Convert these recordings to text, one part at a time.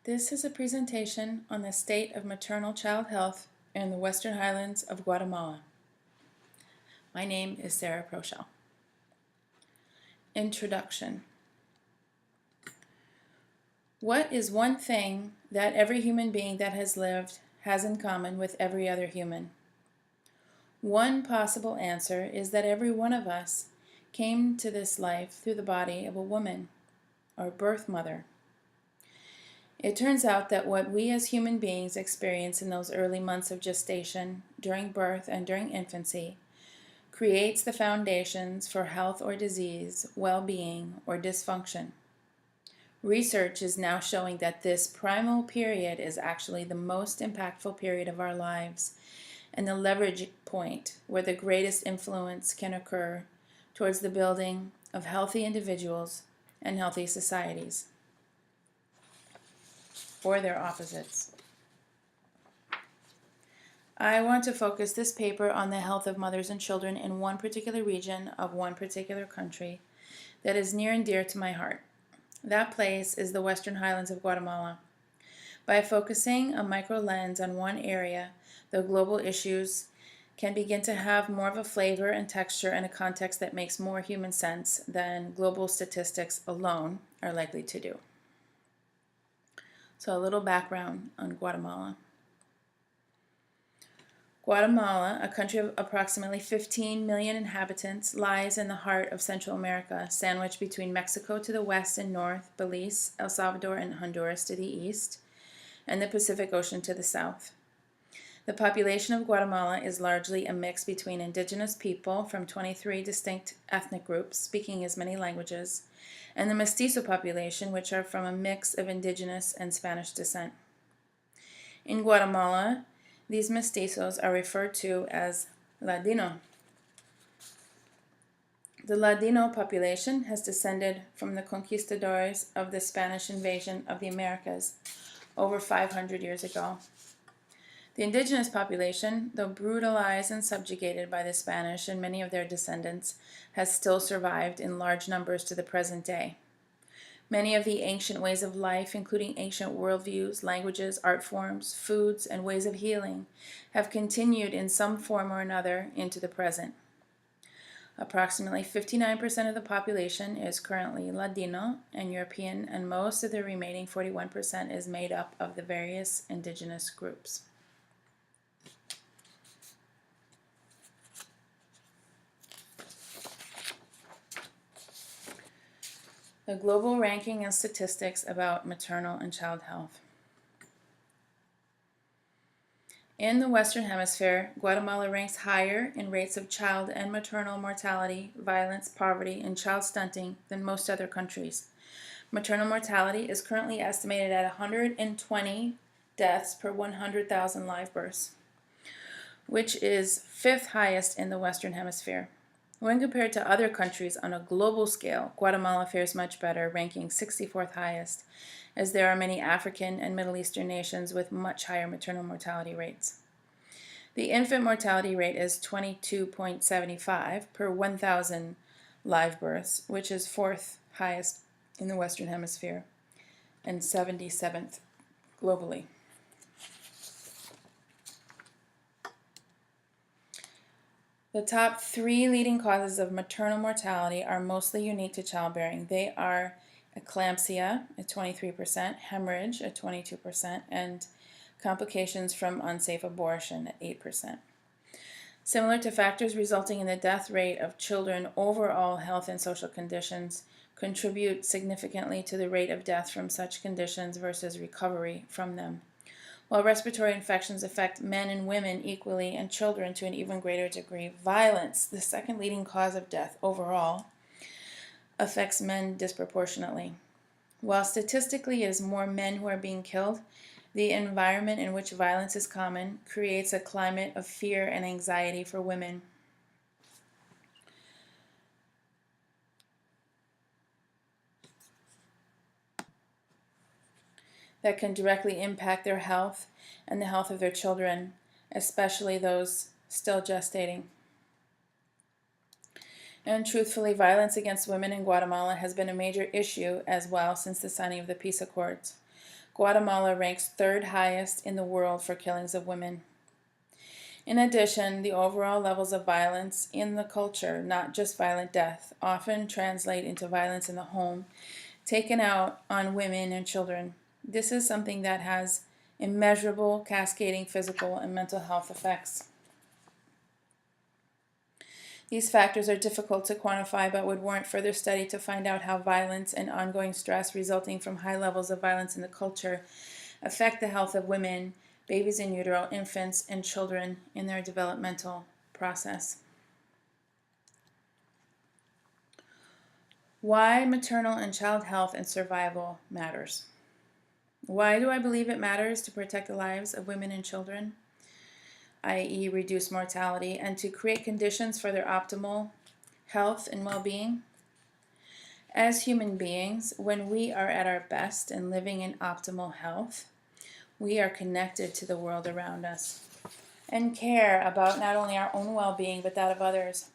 This is a presentation on the state of maternal child health in the Western Highlands of Guatemala. My name is Sarah Prochel. Introduction. What is one thing that every human being that has lived has in common with every other human? One possible answer is that every one of us came to this life through the body of a woman, or birth mother. It turns out that what we as human beings experience in those early months of gestation, during birth and during infancy, creates the foundations for health or disease, well-being, or dysfunction. Research is now showing that this primal period is actually the most impactful period of our lives and the leverage point where the greatest influence can occur towards the building of healthy individuals and healthy societies, or their opposites. I want to focus this paper on the health of mothers and children in one particular region of one particular country that is near and dear to my heart. That place is the Western Highlands of Guatemala. By focusing a micro lens on one area, the global issues can begin to have more of a flavor and texture and a context that makes more human sense than global statistics alone are likely to do. So a little background on Guatemala. Guatemala, a country of approximately 15 million inhabitants, lies in the heart of Central America, sandwiched between Mexico to the west and north, Belize, El Salvador, and Honduras to the east, and the Pacific Ocean to the south. The population of Guatemala is largely a mix between indigenous people from 23 distinct ethnic groups speaking as many languages, and the mestizo population, which are from a mix of indigenous and Spanish descent. In Guatemala, these mestizos are referred to as Ladino. The Ladino population has descended from the conquistadors of the Spanish invasion of the Americas over 500 years ago. The indigenous population, though brutalized and subjugated by the Spanish and many of their descendants, has still survived in large numbers to the present day. Many of the ancient ways of life, including ancient worldviews, languages, art forms, foods, and ways of healing, have continued in some form or another into the present. Approximately 59% of the population is currently Ladino and European, and most of the remaining 41% is made up of the various indigenous groups. The global ranking and statistics about maternal and child health. In the Western Hemisphere, Guatemala ranks higher in rates of child and maternal mortality, violence, poverty, and child stunting than most other countries. Maternal mortality is currently estimated at 120 deaths per 100,000 live births, which is fifth highest in the Western Hemisphere. When compared to other countries on a global scale, Guatemala fares much better, ranking 64th highest, as there are many African and Middle Eastern nations with much higher maternal mortality rates. The infant mortality rate is 22.75 per 1,000 live births, which is fourth highest in the Western Hemisphere and 77th globally. The top three leading causes of maternal mortality are mostly unique to childbearing. They are eclampsia at 23%, hemorrhage at 22%, and complications from unsafe abortion at 8%. Similar to factors resulting in the death rate of children, overall health and social conditions contribute significantly to the rate of death from such conditions versus recovery from them. While respiratory infections affect men and women equally and children to an even greater degree, violence, the second leading cause of death overall, affects men disproportionately. While statistically it is more men who are being killed, the environment in which violence is common creates a climate of fear and anxiety for women. That can directly impact their health and the health of their children, especially those still gestating. And truthfully, violence against women in Guatemala has been a major issue as well since the signing of the peace accords. Guatemala ranks third highest in the world for killings of women. In addition, the overall levels of violence in the culture, not just violent death, often translate into violence in the home, taken out on women and children. This is something that has immeasurable, cascading physical and mental health effects. These factors are difficult to quantify but would warrant further study to find out how violence and ongoing stress resulting from high levels of violence in the culture affect the health of women, babies in utero, infants, and children in their developmental process. Why maternal and child health and survival matters. Why do I believe it matters to protect the lives of women and children, i.e. reduce mortality, and to create conditions for their optimal health and well-being? As human beings, when we are at our best and living in optimal health, we are connected to the world around us and care about not only our own well-being but that of others.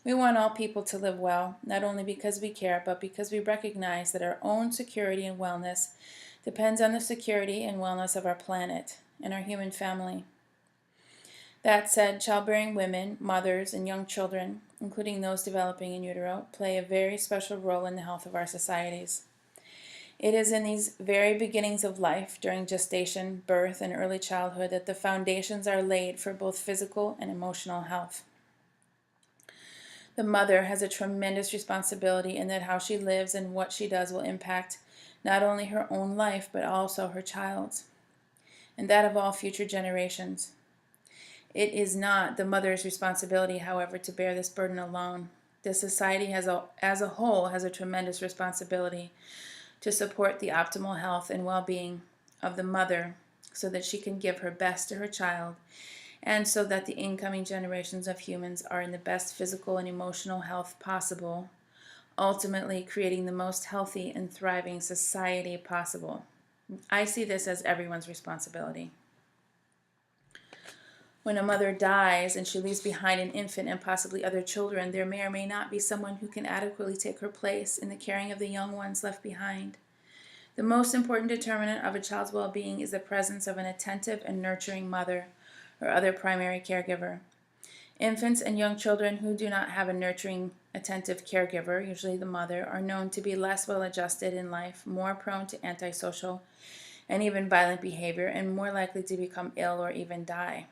We want all people to live well, not only because we care, but because we recognize that our own security and wellness depends on the security and wellness of our planet and our human family. That said, childbearing women, mothers, and young children, including those developing in utero, play a very special role in the health of our societies. It is in these very beginnings of life, during gestation, birth, and early childhood, that the foundations are laid for both physical and emotional health. The mother has a tremendous responsibility in that how she lives and what she does will impact not only her own life, but also her child's, and that of all future generations. It is not the mother's responsibility, however, to bear this burden alone. The society as a whole has a tremendous responsibility to support the optimal health and well-being of the mother so that she can give her best to her child and so that the incoming generations of humans are in the best physical and emotional health possible, ultimately creating the most healthy and thriving society possible. I see this as everyone's responsibility. When a mother dies and she leaves behind an infant and possibly other children, there may or may not be someone who can adequately take her place in the caring of the young ones left behind. The most important determinant of a child's well-being is the presence of an attentive and nurturing mother or other primary caregiver. Infants and young children who do not have a nurturing, attentive caregiver, usually the mother, are known to be less well-adjusted in life, more prone to antisocial and even violent behavior, and more likely to become ill or even die.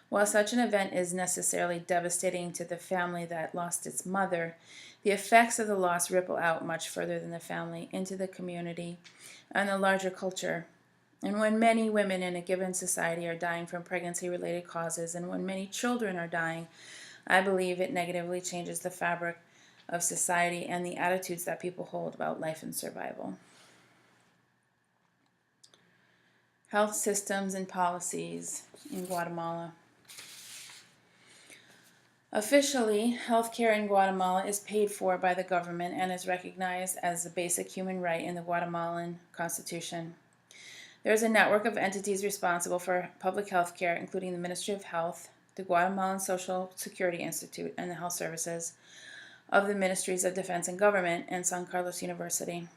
While such an event is necessarily devastating to the family that lost its mother, the effects of the loss ripple out much further than the family into the community and the larger culture. And when many women in a given society are dying from pregnancy-related causes, and when many children are dying, I believe it negatively changes the fabric of society and the attitudes that people hold about life and survival. Health systems and policies in Guatemala. Officially, healthcare in Guatemala is paid for by the government and is recognized as a basic human right in the Guatemalan Constitution. There is a network of entities responsible for public health care, including the Ministry of Health, the Guatemalan Social Security Institute, and the health services of the Ministries of Defense and Government and San Carlos University.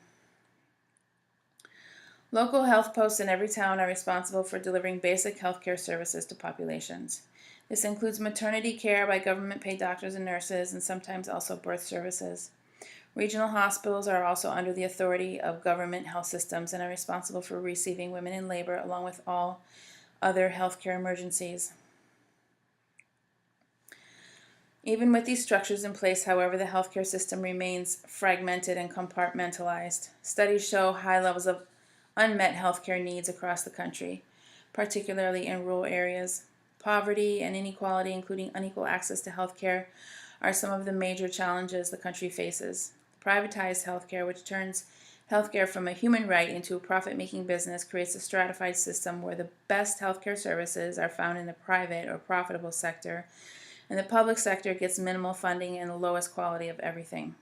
Local health posts in every town are responsible for delivering basic health care services to populations. This includes maternity care by government-paid doctors and nurses, and sometimes also birth services. Regional hospitals are also under the authority of government health systems and are responsible for receiving women in labor along with all other healthcare emergencies. Even with these structures in place, however, the healthcare system remains fragmented and compartmentalized. Studies show high levels of unmet healthcare needs across the country, particularly in rural areas. Poverty and inequality, including unequal access to healthcare, are some of the major challenges the country faces. Privatized healthcare, which turns healthcare from a human right into a profit-making business, creates a stratified system where the best healthcare services are found in the private or profitable sector, and the public sector gets minimal funding and the lowest quality of everything.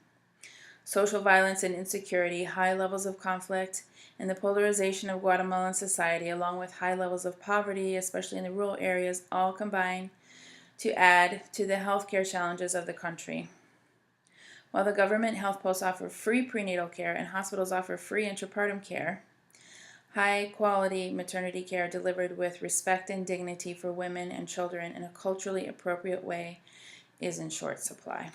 Social violence and insecurity, high levels of conflict, and the polarization of Guatemalan society, along with high levels of poverty, especially in the rural areas, all combine to add to the healthcare challenges of the country. While the government health posts offer free prenatal care and hospitals offer free intrapartum care, High-quality maternity care delivered with respect and dignity for women and children in a culturally appropriate way is in short supply.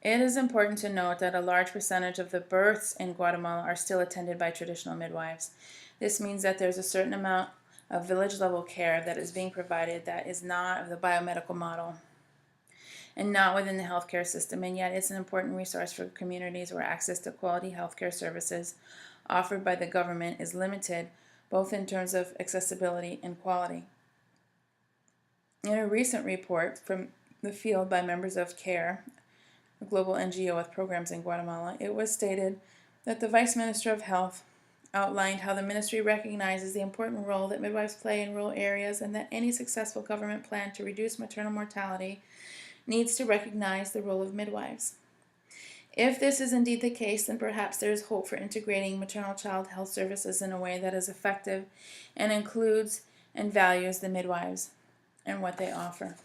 It is important to note that a large percentage of the births in Guatemala are still attended by traditional midwives. This means that there's a certain amount of village-level care that is being provided that is not of the biomedical model and not within the healthcare system, and yet it's an important resource for communities where access to quality healthcare services offered by the government is limited, both in terms of accessibility and quality. In a recent report from the field by members of CARE, a global NGO with programs in Guatemala, it was stated that the Vice Minister of Health outlined how the ministry recognizes the important role that midwives play in rural areas and that any successful government plan to reduce maternal mortality needs to recognize the role of midwives. If this is indeed the case, then perhaps there is hope for integrating maternal child health services in a way that is effective and includes and values the midwives and what they offer.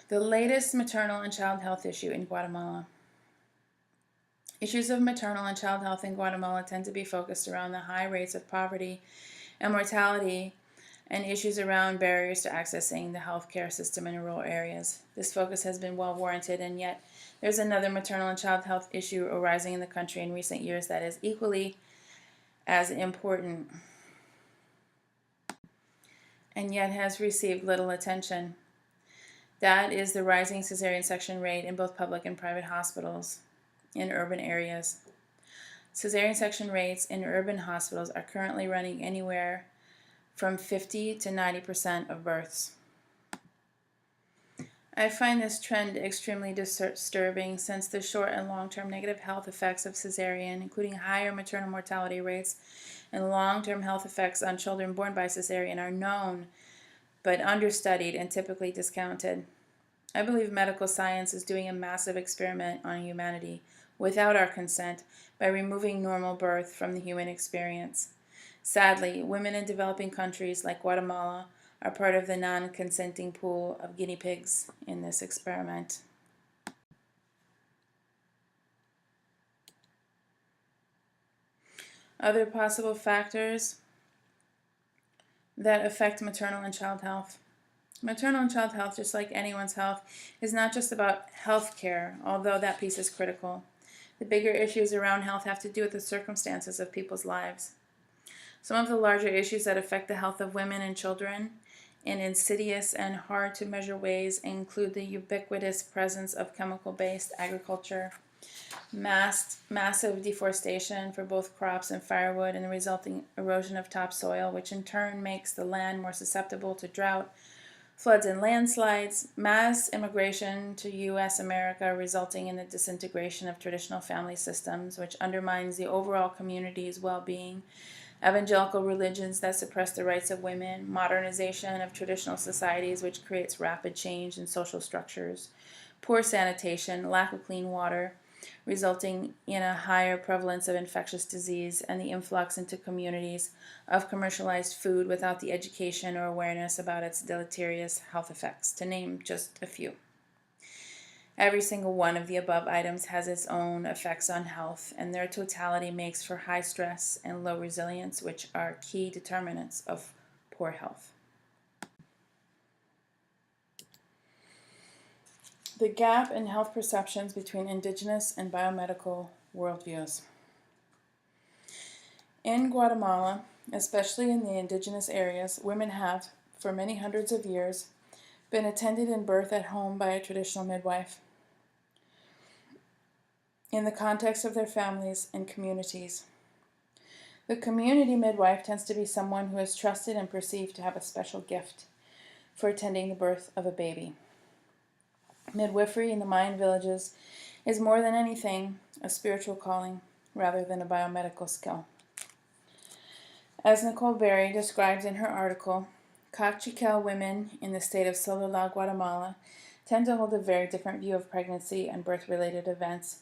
The latest maternal and child health issue in Guatemala. Issues of maternal and child health in Guatemala tend to be focused around the high rates of poverty and mortality and issues around barriers to accessing the healthcare system in rural areas. This focus has been well warranted, and yet there's another maternal and child health issue arising in the country in recent years that is equally as important and yet has received little attention. That is the rising cesarean section rate in both public and private hospitals in urban areas. Cesarean section rates in urban hospitals are currently running anywhere from 50 to 90% of births. I find this trend extremely disturbing since the short and long-term negative health effects of cesarean, including higher maternal mortality rates and long-term health effects on children born by cesarean, are known but understudied and typically discounted. I believe medical science is doing a massive experiment on humanity without our consent by removing normal birth from the human experience. Sadly, women in developing countries like Guatemala are part of the non-consenting pool of guinea pigs in this experiment. Other possible factors that affect maternal and child health. Maternal and child health, just like anyone's health, is not just about health care, although that piece is critical. The bigger issues around health have to do with the circumstances of people's lives. Some of the larger issues that affect the health of women and children in insidious and hard-to-measure ways include the ubiquitous presence of chemical-based agriculture, massive deforestation for both crops and firewood, and the resulting erosion of topsoil, which in turn makes the land more susceptible to drought, floods and landslides, mass immigration to U.S. America resulting in the disintegration of traditional family systems, which undermines the overall community's well-being, evangelical religions that suppress the rights of women, modernization of traditional societies which creates rapid change in social structures, poor sanitation, lack of clean water, resulting in a higher prevalence of infectious disease, and the influx into communities of commercialized food without the education or awareness about its deleterious health effects, to name just a few. Every single one of the above items has its own effects on health, and their totality makes for high stress and low resilience, which are key determinants of poor health. The gap in health perceptions between indigenous and biomedical worldviews. In Guatemala, especially in the indigenous areas, women have, for many hundreds of years, been attended in birth at home by a traditional midwife in the context of their families and communities. The community midwife tends to be someone who is trusted and perceived to have a special gift for attending the birth of a baby. Midwifery in the Mayan villages is more than anything a spiritual calling rather than a biomedical skill. As Nicole Berry describes in her article, Cachiquel women in the state of Sololá, Guatemala, tend to hold a very different view of pregnancy and birth-related events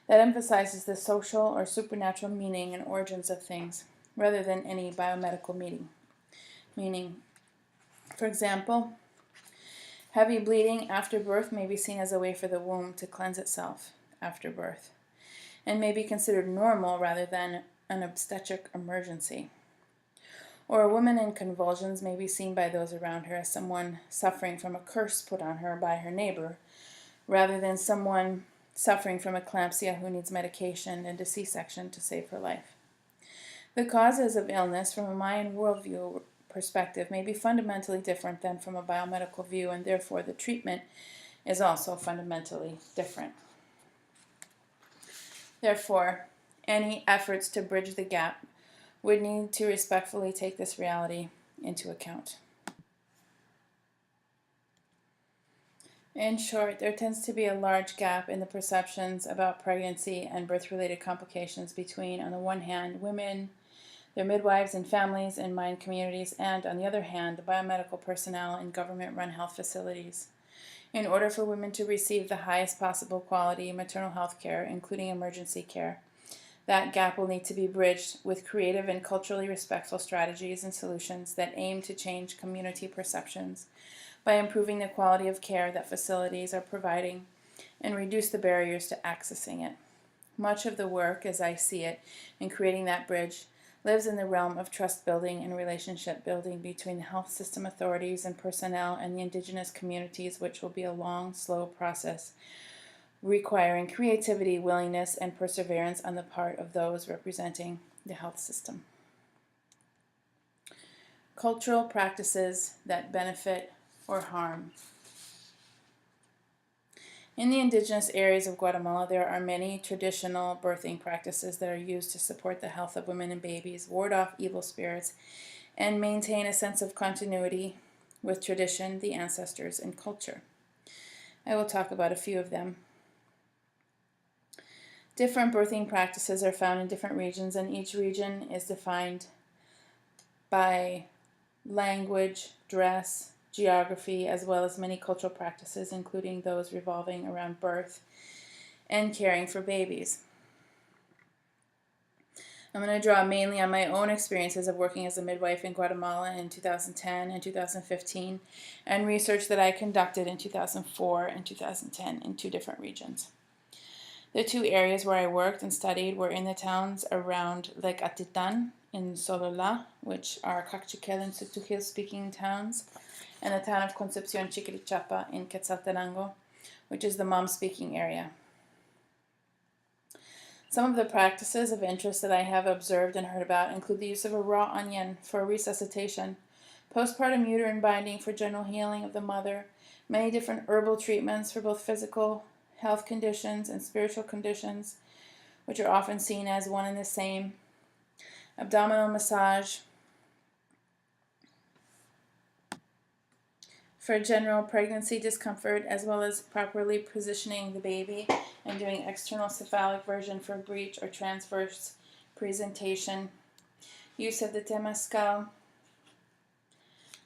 that emphasizes the social or supernatural meaning and origins of things, rather than any biomedical meaning. For example, Heavy bleeding after birth may be seen as a way for the womb to cleanse itself after birth, and may be considered normal rather than an obstetric emergency. Or a woman in convulsions may be seen by those around her as someone suffering from a curse put on her by her neighbor, rather than someone suffering from eclampsia who needs medication and a C-section to save her life. The causes of illness from a Mayan worldview perspective may be fundamentally different than from a biomedical view, and therefore the treatment is also fundamentally different. Therefore, any efforts to bridge the gap would need to respectfully take this reality into account. In short, there tends to be a large gap in the perceptions about pregnancy and birth-related complications between, on the one hand, women, their midwives and families in Mayan communities, and, on the other hand, the biomedical personnel in government-run health facilities. In order for women to receive the highest possible quality maternal health care, including emergency care, that gap will need to be bridged with creative and culturally respectful strategies and solutions that aim to change community perceptions by improving the quality of care that facilities are providing and reduce the barriers to accessing it. Much of the work, as I see it, in creating that bridge lives in the realm of trust building and relationship building between the health system authorities and personnel and the indigenous communities, which will be a long, slow process requiring creativity, willingness, and perseverance on the part of those representing the health system. Cultural practices that benefit or harm. In the indigenous areas of Guatemala, there are many traditional birthing practices that are used to support the health of women and babies, ward off evil spirits, and maintain a sense of continuity with tradition, the ancestors, and culture. I will talk about a few of them. Different birthing practices are found in different regions, and each region is defined by language, dress, geography, as well as many cultural practices, including those revolving around birth and caring for babies. I'm going to draw mainly on my own experiences of working as a midwife in Guatemala in 2010 and 2015, and research that I conducted in 2004 and 2010 in two different regions. The two areas where I worked and studied were in the towns around Lake Atitan in Solola, which are Cachiquel and Sutujil speaking towns, and the town of Concepcion Chiquirichapa in Quetzaltenango, which is the Mom speaking area. Some of the practices of interest that I have observed and heard about include the use of a raw onion for resuscitation, postpartum uterine binding for general healing of the mother, many different herbal treatments for both physical health conditions and spiritual conditions, which are often seen as one and the same, abdominal massage for general pregnancy discomfort, as well as properly positioning the baby and doing external cephalic version for breech or transverse presentation, use of the temazcal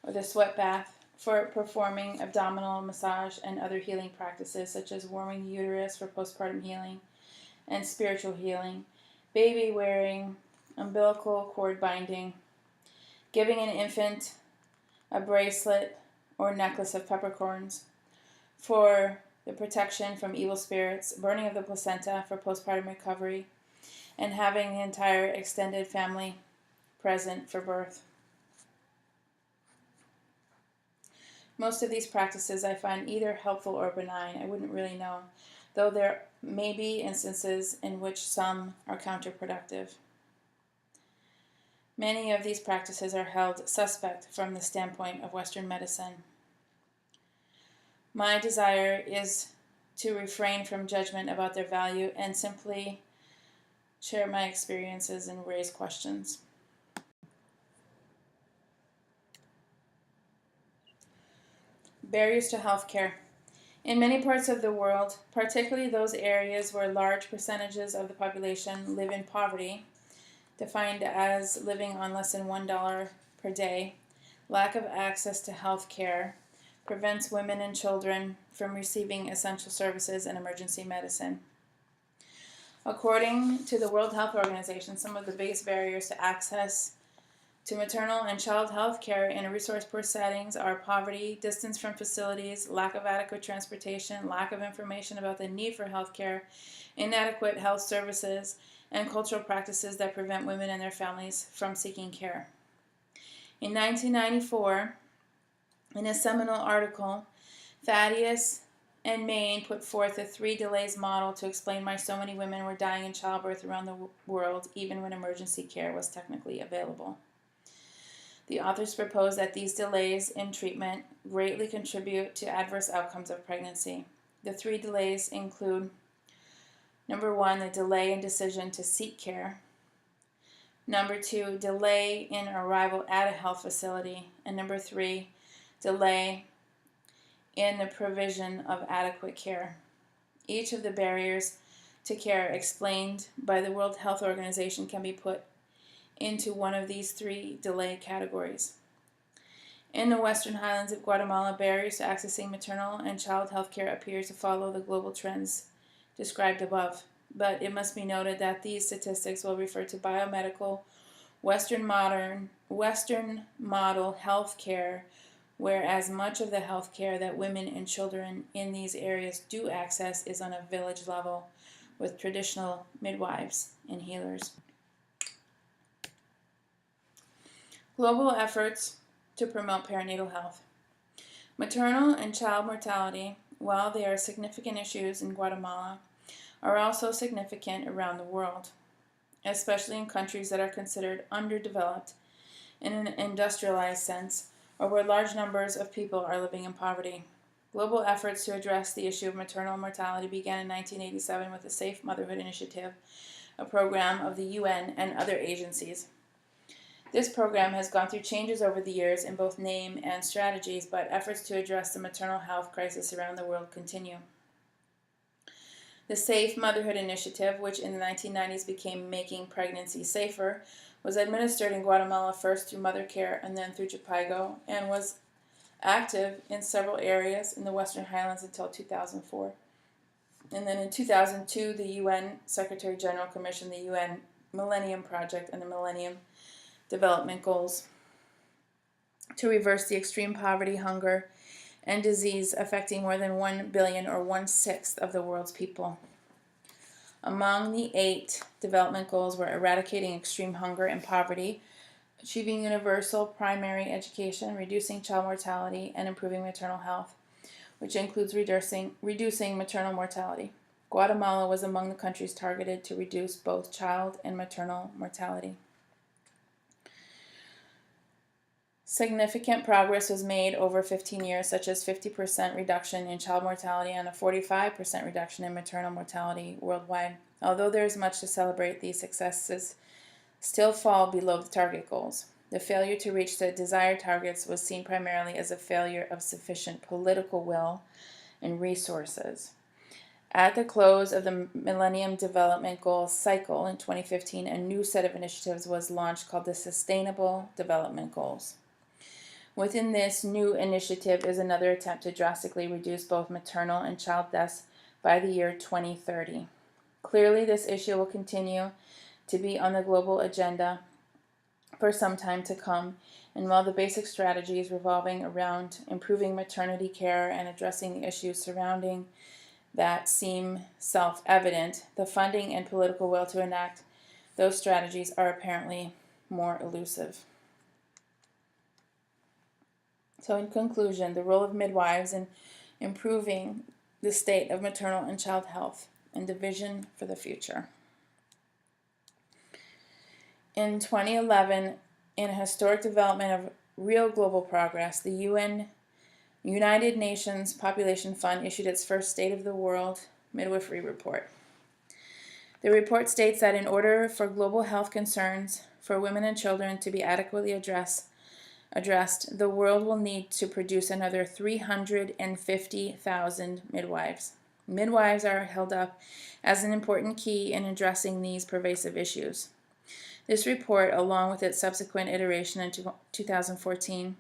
or the sweat bath for performing abdominal massage and other healing practices such as warming the uterus for postpartum healing and spiritual healing, baby wearing, umbilical cord binding, giving an infant a bracelet or necklace of peppercorns for the protection from evil spirits, burning of the placenta for postpartum recovery, and having the entire extended family present for birth. Most of these practices I find either helpful or benign. I wouldn't really know, though there may be instances in which some are counterproductive. Many of these practices are held suspect from the standpoint of Western medicine. My desire is to refrain from judgment about their value and simply share my experiences and raise questions. Barriers to healthcare. In many parts of the world, particularly those areas where large percentages of the population live in poverty, defined as living on less than $1 per day, lack of access to health care prevents women and children from receiving essential services and emergency medicine. According to the World Health Organization, some of the biggest barriers to access to maternal and child health care in resource-poor settings are poverty, distance from facilities, lack of adequate transportation, lack of information about the need for health care, inadequate health services, and cultural practices that prevent women and their families from seeking care. In 1994, in a seminal article, Thaddeus and Main put forth a 3 delays model to explain why so many women were dying in childbirth around the world, even when emergency care was technically available. The authors propose that these delays in treatment greatly contribute to adverse outcomes of pregnancy. The 3 delays include: number 1, the delay in decision to seek care. Number 2, delay in arrival at a health facility. And number 3, delay in the provision of adequate care. Each of the barriers to care explained by the World Health Organization can be put into one of these 3 delay categories. In the Western Highlands of Guatemala, barriers to accessing maternal and child health care appear to follow the global trends described above, but it must be noted that these statistics will refer to biomedical Western model health care, whereas much of the health care that women and children in these areas do access is on a village level with traditional midwives and healers. Global efforts to promote perinatal health. Maternal and child mortality, while they are significant issues in Guatemala, are also significant around the world, especially in countries that are considered underdeveloped in an industrialized sense, or where large numbers of people are living in poverty. Global efforts to address the issue of maternal mortality began in 1987 with the Safe Motherhood Initiative, a program of the UN and other agencies. This program has gone through changes over the years in both name and strategies, but efforts to address the maternal health crisis around the world continue. The Safe Motherhood Initiative, which in the 1990s became Making Pregnancy Safer, was administered in Guatemala first through Mother Care and then through JAPIGO, and was active in several areas in the Western Highlands until 2004. And then in 2002, the UN Secretary General commissioned the UN Millennium Project and the Millennium Development Goals to reverse the extreme poverty, hunger, and disease affecting more than 1 billion or 1/6 of the world's people. Among the 8 development goals were eradicating extreme hunger and poverty, achieving universal primary education, reducing child mortality, and improving maternal health, which includes reducing maternal mortality. Guatemala was among the countries targeted to reduce both child and maternal mortality. Significant progress was made over 15 years, such as 50% reduction in child mortality and a 45% reduction in maternal mortality worldwide. Although there is much to celebrate, these successes still fall below the target goals. The failure to reach the desired targets was seen primarily as a failure of sufficient political will and resources. At the close of the Millennium Development Goals cycle in 2015, a new set of initiatives was launched called the Sustainable Development Goals. Within this new initiative is another attempt to drastically reduce both maternal and child deaths by the year 2030. Clearly, this issue will continue to be on the global agenda for some time to come, and while the basic strategies revolving around improving maternity care and addressing the issues surrounding that seem self-evident, the funding and political will to enact those strategies are apparently more elusive. So in conclusion, the role of midwives in improving the state of maternal and child health and the vision for the future. In 2011, in a historic development of real global progress, the United Nations Population Fund issued its first State of the World Midwifery Report. The report states that in order for global health concerns for women and children to be adequately addressed, the world will need to produce another 350,000 midwives. Midwives are held up as an important key in addressing these pervasive issues. This report, along with its subsequent iteration in 2014,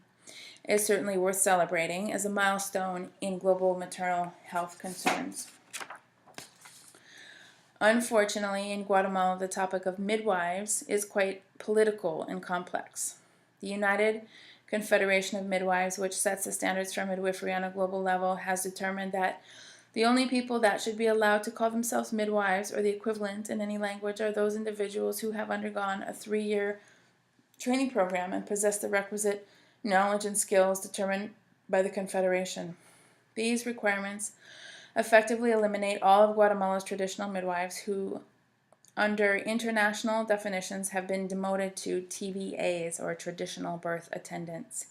is certainly worth celebrating as a milestone in global maternal health concerns. Unfortunately, in Guatemala, the topic of midwives is quite political and complex. The United Confederation of Midwives, which sets the standards for midwifery on a global level, has determined that the only people that should be allowed to call themselves midwives, or the equivalent in any language, are those individuals who have undergone a 3-year training program and possess the requisite knowledge and skills determined by the Confederation. These requirements effectively eliminate all of Guatemala's traditional midwives who, under international definitions, have been demoted to TBAs, or traditional birth attendants,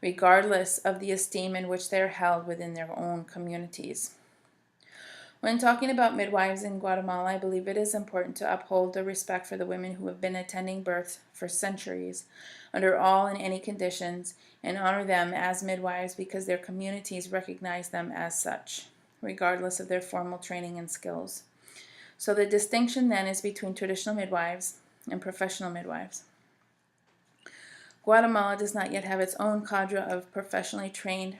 regardless of the esteem in which they are held within their own communities. When talking about midwives in Guatemala, I believe it is important to uphold the respect for the women who have been attending births for centuries, under all and any conditions, and honor them as midwives because their communities recognize them as such, regardless of their formal training and skills. So the distinction then is between traditional midwives and professional midwives. Guatemala does not yet have its own cadre of professionally trained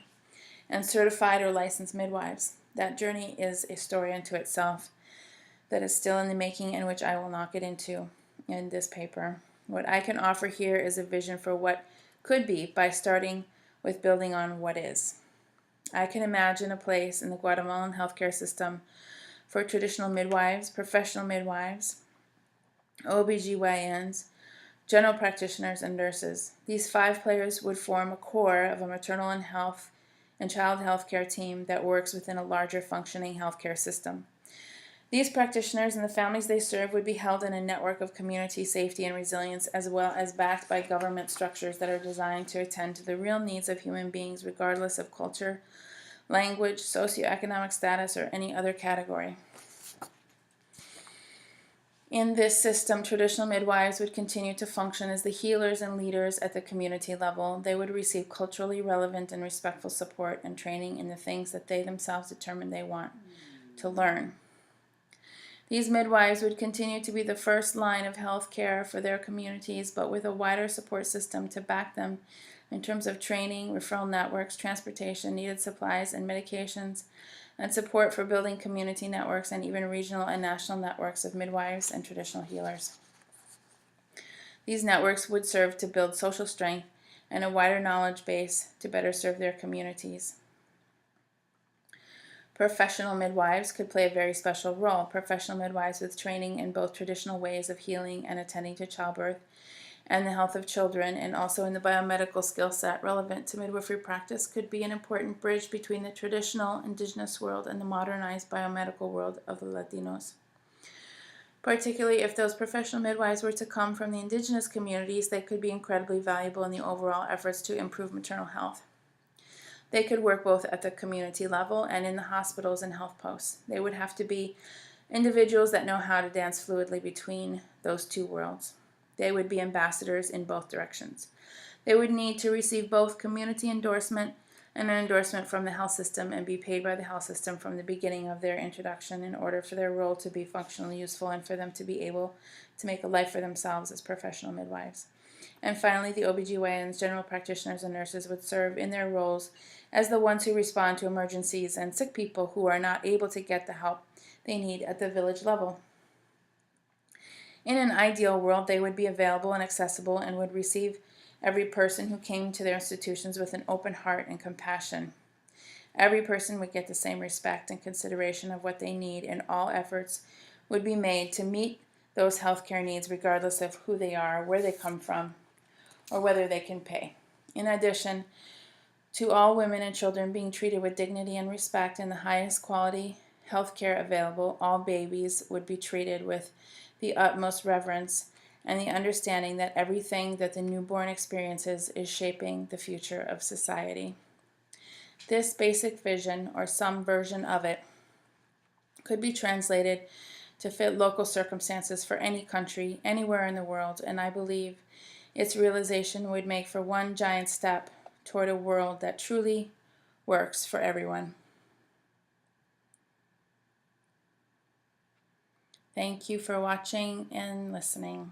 and certified or licensed midwives. That journey is a story unto itself that is still in the making and which I will not get into in this paper. What I can offer here is a vision for what could be by starting with building on what is. I can imagine a place in the Guatemalan healthcare system for traditional midwives, professional midwives, OBGYNs, general practitioners, and nurses. These 5 players would form a core of a maternal and child healthcare team that works within a larger functioning healthcare system. These practitioners and the families they serve would be held in a network of community safety and resilience, as well as backed by government structures that are designed to attend to the real needs of human beings regardless of culture, language, socioeconomic status, or any other category. In this system, traditional midwives would continue to function as the healers and leaders at the community level. They would receive culturally relevant and respectful support and training in the things that they themselves determine they want to learn. These midwives would continue to be the first line of health care for their communities, but with a wider support system to back them in terms of training, referral networks, transportation, needed supplies and medications, and support for building community networks and even regional and national networks of midwives and traditional healers. These networks would serve to build social strength and a wider knowledge base to better serve their communities. Professional midwives could play a very special role. Professional midwives with training in both traditional ways of healing and attending to childbirth and the health of children, and also in the biomedical skill set relevant to midwifery practice, could be an important bridge between the traditional indigenous world and the modernized biomedical world of the Latinos. Particularly if those professional midwives were to come from the indigenous communities, they could be incredibly valuable in the overall efforts to improve maternal health. They could work both at the community level and in the hospitals and health posts. They would have to be individuals that know how to dance fluidly between those two worlds. They would be ambassadors in both directions. They would need to receive both community endorsement and an endorsement from the health system and be paid by the health system from the beginning of their introduction in order for their role to be functionally useful and for them to be able to make a life for themselves as professional midwives. And finally, the OBGYNs, general practitioners, and nurses would serve in their roles as the ones who respond to emergencies and sick people who are not able to get the help they need at the village level. In an ideal world, they would be available and accessible and would receive every person who came to their institutions with an open heart and compassion. Every person would get the same respect and consideration of what they need, and all efforts would be made to meet those healthcare needs regardless of who they are, where they come from, or whether they can pay. In addition to all women and children being treated with dignity and respect and the highest quality healthcare available, all babies would be treated with the utmost reverence and the understanding that everything that the newborn experiences is shaping the future of society. This basic vision, or some version of it, could be translated to fit local circumstances for any country, anywhere in the world, and I believe its realization would make for one giant step toward a world that truly works for everyone. Thank you for watching and listening.